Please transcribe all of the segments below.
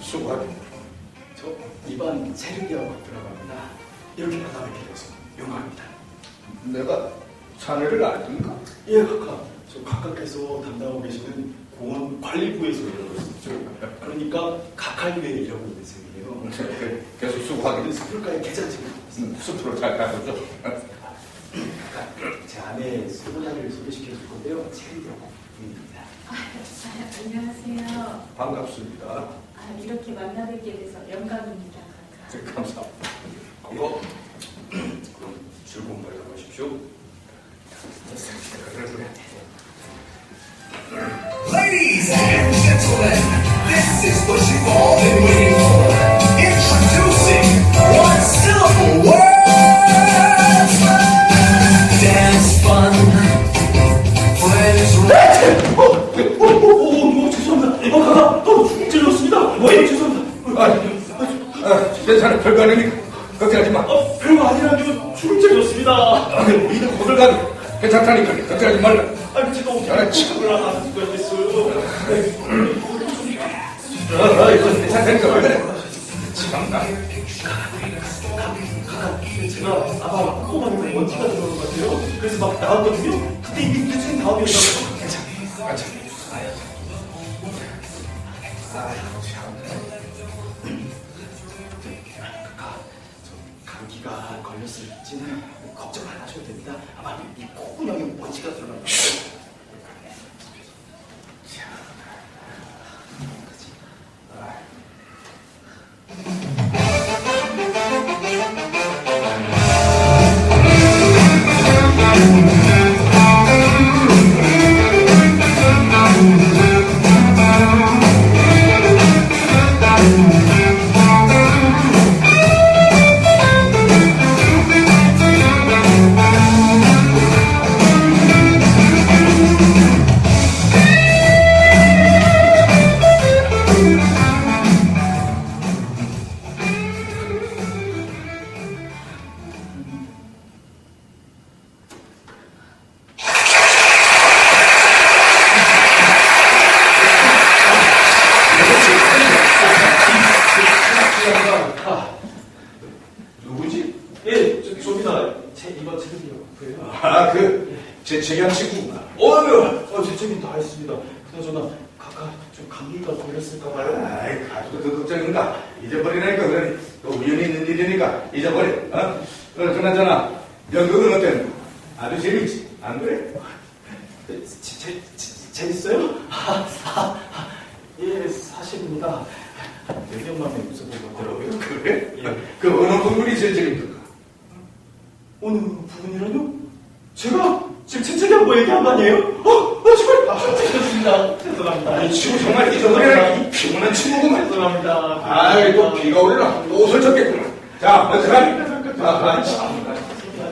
수고하네. 저 이번 체르비아고 들어갑니다. 이렇게 만나뵙게 돼서 영광입니다. 내가 자네를 알던가? 예, 각하. 저 각하께서 담당하고 계시는 공원 관리부에서 일하고 있었죠. 그러니까 각할교에 일하고 있는 셈이에요. 계속 수고하게. 숲을가에 계장직을 숲으로 잘 가보죠. 제 아내 소나리를 소개시켜 줄 건데요. 체르비아고 부인입니다. 안녕하세요. 반갑습니다. 이렇게 만나뵙게 돼서 영광입니다. 감사합니다. 그럼 즐거운 날 가십시오. Ladies and gentlemen, this is what you've all been waiting for. Introducing one syllable words. Dance fun, friends. 죄송합니다. 각하, 찔렸습니다. 죄송합니다. 괜찮아. 별거 아니니까 걱정하지 마. 별거 아니라면 죽을 찔렸습니다. 니는 거들 가도 괜찮다니까 걱정하지 말라. 제가 어떻게 친구를 하나 수가 있겠어요. 이거 괜찮다니까 왜 그래? 참나. 제가 아마 코만에 먼지가 들어오는 것 같아요. 그래서 막 나왔거든요. 그때 이미 늦은 다음이었다고. 괜찮아. 감기가 걸렸을지는 걱정 안 하셔도 됩니다. 아마 이 콧구멍에 먼지가 들어간 것 같아요. 누구지? 예, 저입니다. 이번 체르비아고요. 제 재경 친구구나. 재책임 다 했습니다. 그나저나 각하 좀 감기가 걸렸을까봐요. 아이, 가지고 그 걱정인가? 잊어버리라니까 그러니. 또 우연히 있는 일이니까 잊어버려. 그나저나 연극은 어땠노? 아주 재밌지? 안 그래? 재밌어요? 예, 사실입니다. 내경만에 웃어본 거더라고요. 그래? 예. 그 어느 부분이 제일 재밌던가? 어느 부분이라뇨? 제가 지금 채책이한 거 얘기한 거 아니에요? 정말 죄송합니다. 죄송합니다. 이 친구 정말 잊어버리라. 이 피곤한 친구구만. 죄송합니다. 아이, 또 비가 오려나? 또 설쳤겠구만. 자, 어떡하니?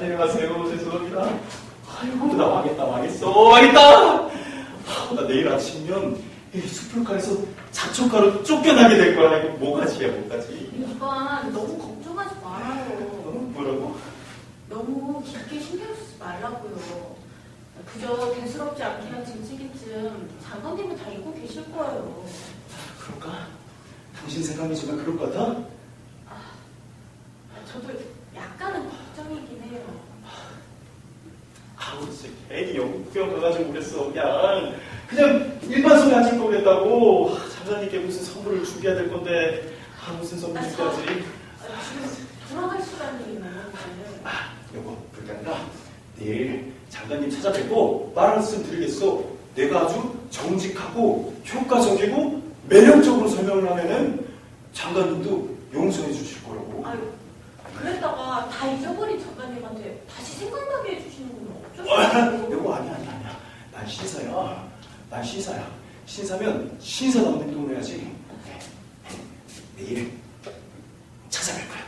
안녕하세요. 죄송합니다. 아이고, 나 망했어. 나 내일 아침이면 이 숲풀가에서 자천가로 쫓겨나게 될 거야. 이거 뭐가지야, 뭐가지. 오빠 너무 걱정하지 말아요. 뭐라고? 너무 깊게 신경 쓰지 말라고요. 그저 대수롭지 않게 한 짐치기쯤 장관님은 다 잊고 계실 거예요. 그럴까? 당신 생각이 정말 그럴 것 같아? 저도 약간은 걱정이긴 해요. 진짜 괜히 영국 구경 가가지고 그랬어. 그냥 일반 소리 앉을 거 그랬다고. 장관님께 무슨 선물을 준비해야 될 건데 무슨 선물 준비하지? 지금 돌아갈 시간이 있는데. 여보, 그게 아니라 내일 장관님 찾아뵙고 말 한 말씀 드리겠어. 내가 아주 정직하고 효과적이고 매력적으로 설명을 하면은 장관님도 용서해 주실 거라고. 그랬다가 다 잊어버린 작가님한테 다시 생각나게 해주시는 건 어쩔 수 없어요. 여보, 아니야. 난 시사야. 신사면 신사다운 행동을 해야지. 내일 찾아갈 거야.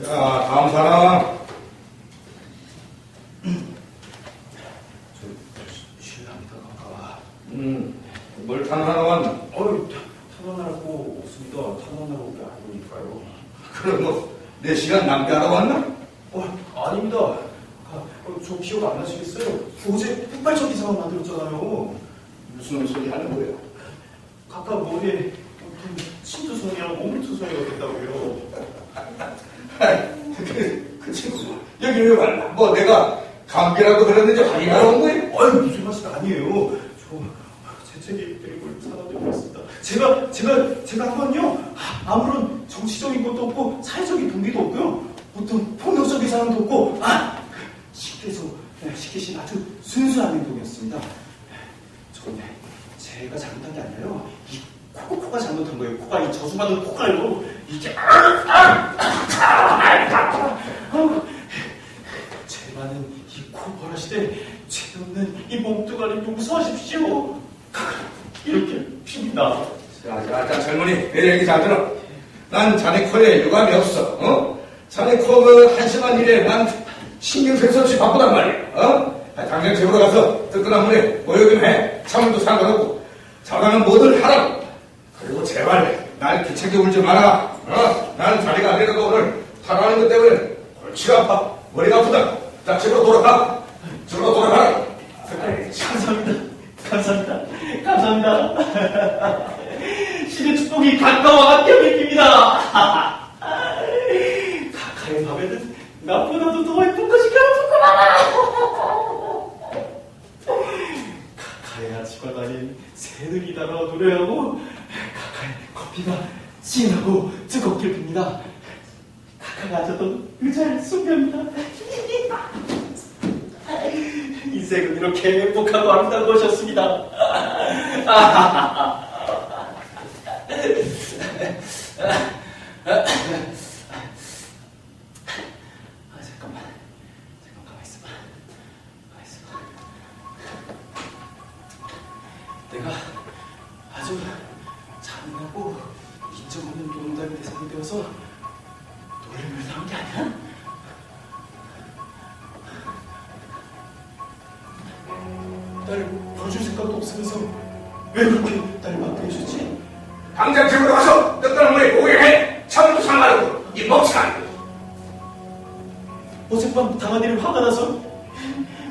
자, 다음 사람. 실례합니다, 카카. 뭘 탄원하러 왔나? 탄원하고 없습니다. 탄원하러 온 게 아니니까요. 그럼 뭐 내 시간 낭비하러 왔나? 아닙니다. 저 기억 안 나시겠어요? 어제 폭발적인 상황 만들었잖아요. 무슨 소리 하는 거야? 각각 머리에 신투성이랑 몸투성이가 됐다고요. 그 친구 여기 왜 왔나? 뭐 내가 감기라도 그랬는지 확인하러 온 거야? 무슨 말씀 아니에요. 제 책이 이걸 사다 드리겠습니다. 제가 한 건요, 아무런 정치적인 것도 없고, 사회적인 동기도 없고요, 어떤 폭력적인 사람도 없고, 시키신 아주 순수한 행동이었습니다. 저건데, 제가 잘못한 게 아니라요, 이 코가 잘못한 거예요. 코가 이 저수받은 코가요. 이게, 제발은 이 코 벌하시되, 죄 없는 이 몸뚱아리 용서하십시오. 이렇게 핍니다. 자, 젊은이, 내 얘기 잘 들어. 난 자네 코에 유감이 없어, 자네 코 그 한심한 일에 난 신경 쓸 수 없이 바쁘단 말이야, 당장 집으로 가서 뜨끈한 물에 모여 좀 해. 차물도 상관없고. 잘하면 뭐든 하라고. 그리고 제발, 날 귀찮게 울지 마라. 나는 자리가 안 되니까 오늘 탈하는 것 때문에 골치가 아파. 머리가 아프다. 자, 집으로 돌아가. 집으로 돌아가라. 감사합니다. 신의 축복이 가까워 함께 믿깁니다. 카카의 밤에는 나보다도 더 예쁜 것이 겹쳤구나. 카카의 아침과 달인 새들이 날아와 노래하고, 카카의 커피가 진하고 뜨겁게 빕니다. 카카가 앉았던 의자를 숭배합니다. 인생은 이렇게 행복하고 아름다운 것이었습니다. 잠깐만 가만있어봐. 내가 아주 잔인하고 인정 없는 농담의 대상이 되어서 노래를 당한 게 아니야? 나를 봐줄 생각도 없으면서 왜 그렇게 나를 막게 해줬지? 당장 집으로 가서 뜨끈한 물에 목욕해. 차물도 상관없고. 이 멍청한. 어젯밤 당한 일을 화가 나서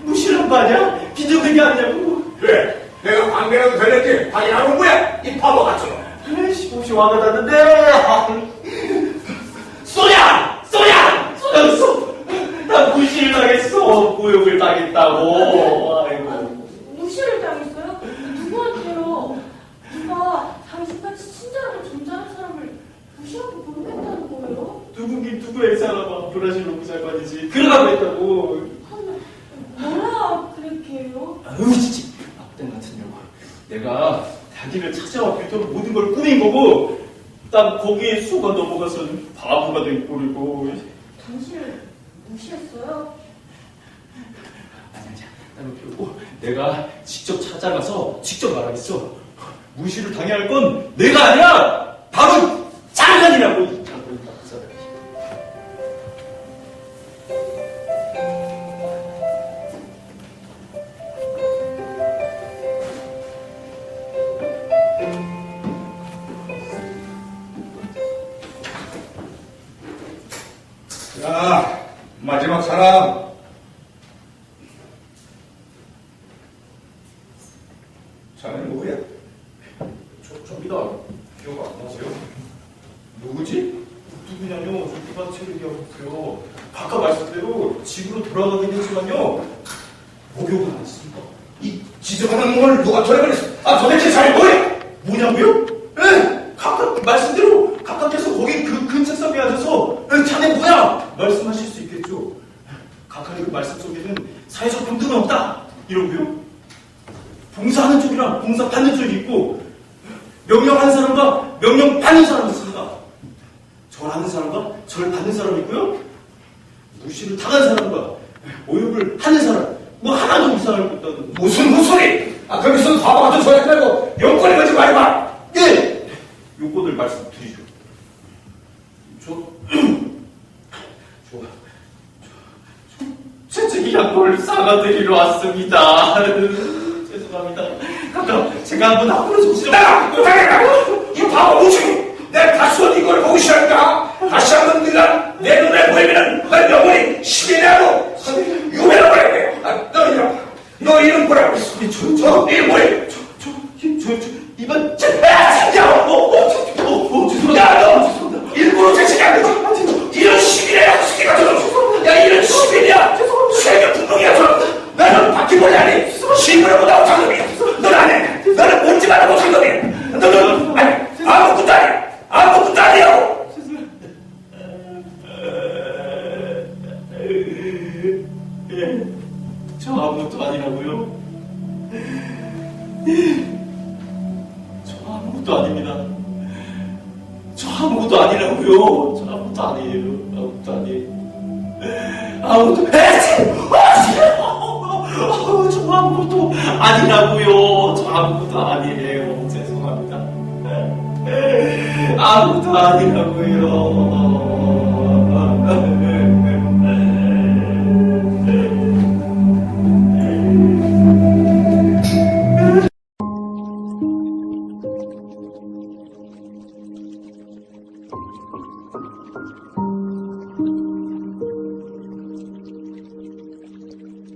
무시를 한 거 아니야? 빈정된 게 아니냐고. 왜? 내가 관계라도 되는지 확인하러 온 거야? 이 바보 같은 놈. 에이씨, 몹시 화가 났는데. 쏘야! 나 무시를 당했어. 모욕을 당했다고. 아이고. 무시를 당했어요? 누구한테요? 누가 당신같이 친절하고 점잖은 사람을 무시하고 모르겠다는 거예요? 누구긴 누구의 사람아. 브라질 농구장관이지. 그러라고 했다고. 뭐라 그렇게 해요? 진짜 악당 같은 녀석. 내가 자기를 찾아와 뱉도록 모든 걸 꾸민 거고, 딱 거기에 수가 넘어가서는 바보가 된 꼴이고. 당신을 무시했어요? 아니야. 따로 피우고 내가 직접 찾아가서 직접 말하겠어. 무시를 당해야 할 건 내가 아니라 바로 장관이라고. 이 장관이 나쁜 사람이. 자, 마지막 사람. 자네는 누구야? 저입니다. 기억 안 나세요? 누구지? 누구냐뇨? 저 누가 책을 기억했어요. 아까 말씀대로 집으로 돌아가긴 했지만요. 목욕은 안 했습니다. 이 지저분한 걸 누가 저래버렸어? 아, 도대체 잘 뭐야? 뭐냐고요? 예, 각각 말씀대로 각각께서 거기 그 근책석에 앉아서 자네 뭐야? 말씀하실 수 있겠죠. 각각의 그 말씀 속에는 사회적 평등은 없다 이러고요. 봉사하는 쪽이랑 봉사 받는 쪽이 있고 명령하는 사람과 명령 받는 사람이 있습니다. 절하는 사람과 절 받는 사람이 있고요. 무시를 당한 사람과 모욕을 하는 사람 뭐 하나도 이상할 것 없다는 무슨 헛소리? 아, 거기서 바보 같은 소리 하지 말고 용건이 뭔지 말해봐. 예! 요건을 말씀드리죠. 채찍이 약골 사과드리러 왔습니다. 죄송합니다. 가끔 제가 한번 앞으로 좀 나가! 이 바보 무식이! 내가 다시 온 이걸 보기 싫으니까 다시 한번 네가 내 눈에 보이면 너 영원히 10일 내로 유배로 보내게. 아, 너 이름 뭐라고 했어? 저 이름 뭐야? 이번 야, 너 일부러 제치기 안 되지? 이런 10일에 약속이가 들어. 야, 이런 10일이야. 세계 분동이야, 저. 너는 바퀴벌레 아니? 시부를 못하고 장놈이야. 넌 안 해. 너는 뭔지 말하고 장놈이야. 너는 아니, 아무것도 아니야. 아무것도 아니라고. 저 아무것도 아니라고요? 저 아무것도 아닙니다. 저 아무것도 아니라고요. 저 아무것도 아니에요. 아무것도 아니에요. 아무것도 저 아무것도 아니라고요. 저 아무것도 아니에요. 죄송합니다. 아무것도 아니라고요.